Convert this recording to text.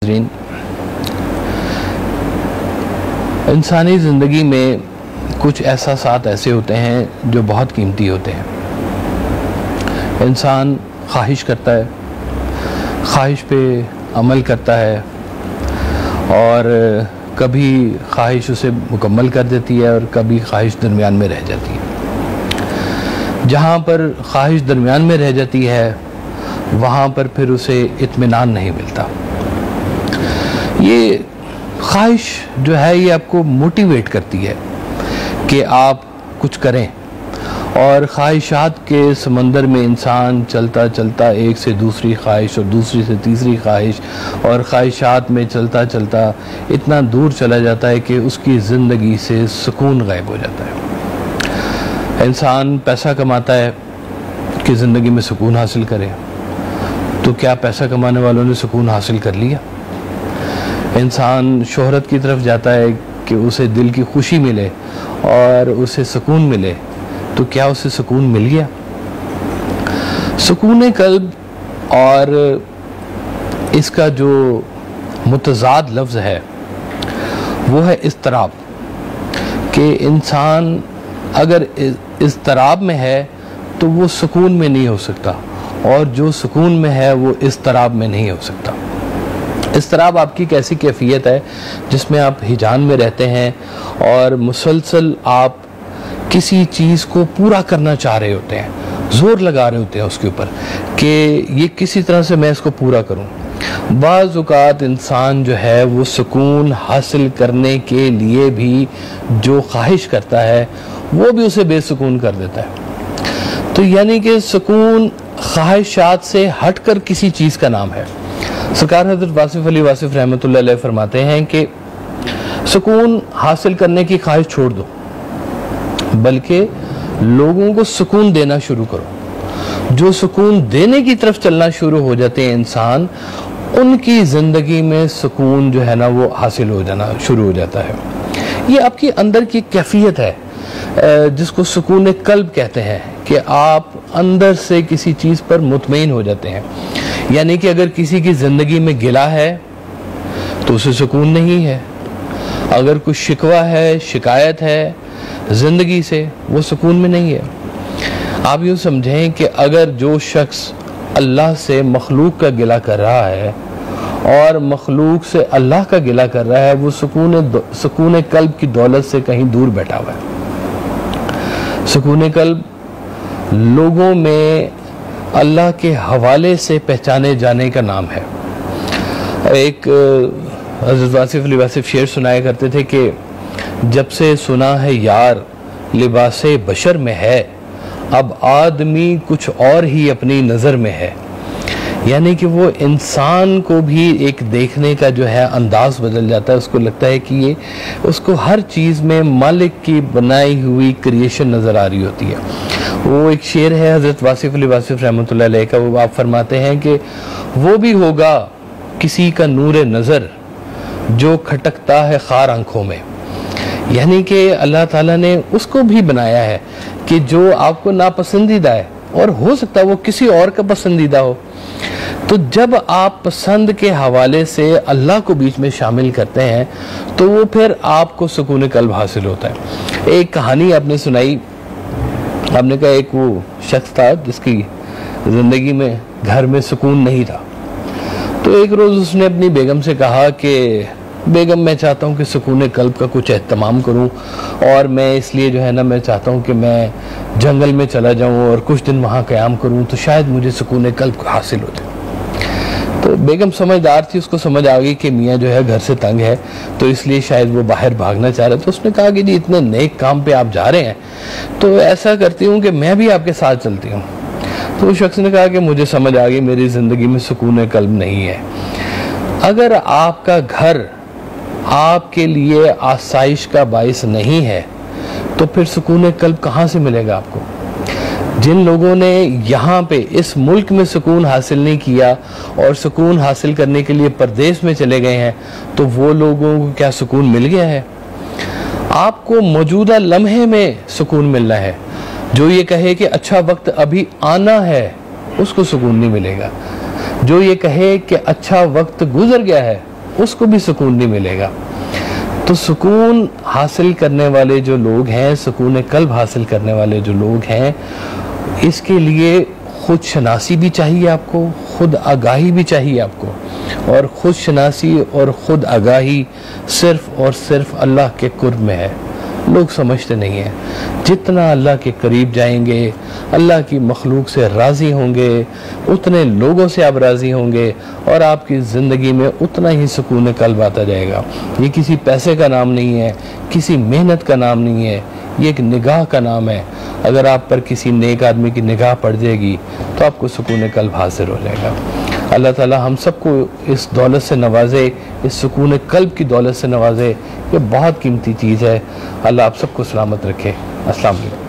नाज़रीन, इंसानी ज़िंदगी में कुछ एहसासात ऐसे होते हैं जो बहुत कीमती होते हैं। इंसान ख्वाहिश करता है, ख्वाहिश पे अमल करता है और कभी ख्वाहिश उसे मुकम्मल कर देती है और कभी ख्वाहिश दरमियान में रह जाती है। जहाँ पर ख्वाहिश दरमियान में रह जाती है वहाँ पर फिर उसे इत्मीनान नहीं मिलता। ये ख्वाहिश जो है ये आपको मोटिवेट करती है कि आप कुछ करें, और ख्वाहिशात के समंदर में इंसान चलता चलता एक से दूसरी ख्वाहिश और दूसरी से तीसरी ख्वाहिश और ख्वाहिशात में चलता चलता इतना दूर चला जाता है कि उसकी ज़िंदगी से सुकून गायब हो जाता है। इंसान पैसा कमाता है कि ज़िंदगी में सुकून हासिल करे, तो क्या पैसा कमाने वालों ने सुकून हासिल कर लिया? इंसान शोहरत की तरफ जाता है कि उसे दिल की खुशी मिले और उसे सुकून मिले, तो क्या उसे सुकून मिल गया? सुकून कल्ब और इसका जो मुतज़ाद लफ्ज़ है वो है इज़्तिराब, कि इंसान अगर इज़्तिराब में है तो वो सुकून में नहीं हो सकता, और जो सुकून में है वो इज़्तिराब में नहीं हो सकता। इज़्तिराब आपकी एक ऐसी कैफियत है जिसमें आप हिजान में रहते हैं और मुसलसल आप किसी चीज़ को पूरा करना चाह रहे होते हैं, ज़ोर लगा रहे होते हैं उसके ऊपर कि ये किसी तरह से मैं इसको पूरा करूं। बाज़ औक़ात इंसान जो है वो सुकून हासिल करने के लिए भी जो ख्वाहिश करता है वो भी उसे बेसुकून कर देता है। तो यानी कि सुकून ख्वाहिशात से हटकर किसी चीज़ का नाम है। सरकार हज़रत वासिफ़ अली वासिफ़ रहमतुल्लाह अलैह फरमाते हैं कि सुकून हासिल करने की ख्वाहिश छोड़ दो, बल्कि लोगों को सुकून देना शुरू करो। जो सुकून देने की तरफ चलना शुरू हो जाते हैं इंसान, उनकी ज़िंदगी में सुकून जो है ना वो हासिल हो जाना शुरू हो जाता है। ये आपकी अंदर की कैफियत है जिसको सुकून कल्ब कहते हैं, कि आप अंदर से किसी चीज़ पर मुतमईन हो जाते हैं। यानी कि अगर किसी की ज़िंदगी में गिला है तो उसे सुकून नहीं है, अगर कुछ शिकवा है, शिकायत है ज़िंदगी से, वो सुकून में नहीं है। आप यूँ समझें कि अगर जो शख्स अल्लाह से मखलूक का गिला कर रहा है और मखलूक से अल्लाह का गिला कर रहा है, वो सुकून कल्ब की दौलत से कहीं दूर बैठा हुआ है। सुकून कल्ब लोगों में अल्लाह के हवाले से पहचाने जाने का नाम है। एक हज़रत वासिफ़ अली वासिफ़ शेर सुनाया करते थे कि जब से सुना है यार लिबासे बशर में है, अब आदमी कुछ और ही अपनी नज़र में है। यानी कि वो इंसान को भी एक देखने का जो है अंदाज़ बदल जाता है। उसको लगता है कि ये उसको हर चीज़ में मालिक की बनाई हुई क्रिएशन नज़र आ रही होती है। वो एक शेर है हज़रत वासिफ़ अली वासिफ़ रहमतुल्लाह अलैह का, वो आप फरमाते हैं कि वो भी होगा किसी का नूर नज़र जो खटकता है खार आँखों में। यानी कि अल्लाह ताला ने उसको भी बनाया है कि जो आपको नापसंदीदा है, और हो सकता है वो किसी और का पसंदीदा हो। तो जब आप पसंद के हवाले से अल्लाह को बीच में शामिल करते हैं तो वो फिर आपको सुकून कल्ब हासिल होता है। एक कहानी आपने सुनाई, आपने कहा एक वो शख्स था जिसकी ज़िंदगी में घर में सुकून नहीं था। तो एक रोज़ उसने अपनी बेगम से कहा कि बेगम, मैं चाहता हूँ कि सुकून कल्ब का कुछ एहतमाम करूँ, और मैं इसलिए जो है ना मैं चाहता हूँ कि मैं जंगल में चला जाऊँ और कुछ दिन वहाँ क़याम करूँ, तो शायद मुझे सुकून कल्ब हासिल हो जाए। तो बेगम समझदार थी, उसको समझ आ गई कि मियाँ जो है घर से तंग है, तो इसलिए शायद वो बाहर भागना चाह रहे। तो उसने कहा कि जी इतने नेक काम पे आप जा रहे हैं, तो ऐसा करती हूँ कि मैं भी आपके साथ चलती हूँ। तो उस शख्स ने कहा कि मुझे समझ आ गई, मेरी ज़िंदगी में सुकून कल्ब नहीं है। अगर आपका घर आपके लिए आसाइश का बाइस नहीं है तो फिर सुकून कल्ब कहाँ से मिलेगा आपको? जिन लोगों ने यहाँ पे इस मुल्क में सुकून हासिल नहीं किया और सुकून हासिल करने के लिए परदेश में चले गए हैं, तो वो लोगों को क्या सुकून मिल गया है? आपको मौजूदा लम्हे में सुकून मिलना है। जो ये कहे कि अच्छा वक्त अभी आना है, उसको सुकून नहीं मिलेगा। जो ये कहे कि अच्छा वक्त गुजर गया है, उसको भी सुकून नहीं मिलेगा। तो सुकून हासिल करने वाले जो लोग हैं, सुकून कल्ब हासिल करने वाले जो लोग हैं, इसके लिए खुद शनासी भी चाहिए आपको, खुद आगाही भी चाहिए आपको। और खुद शनासी और खुद आगाही सिर्फ और सिर्फ अल्लाह के कुर्ब में है। लोग समझते नहीं हैं। जितना अल्लाह के करीब जाएंगे, अल्लाह की मखलूक से राज़ी होंगे, उतने लोगों से आप राज़ी होंगे और आपकी ज़िंदगी में उतना ही सुकून कल्ब आता जाएगा। ये किसी पैसे का नाम नहीं है, किसी मेहनत का नाम नहीं है, ये एक निगाह का नाम है। अगर आप पर किसी नेक आदमी की निगाह पड़ जाएगी तो आपको सुकून कल्ब हासिल हो जाएगा। अल्लाह ताला हम सबको इस दौलत से नवाजे, इस सुकून कल्ब की दौलत से नवाजे। ये बहुत कीमती चीज़ है। अल्लाह आप सबको सलामत रखे। अस्सलाम वालेकुम।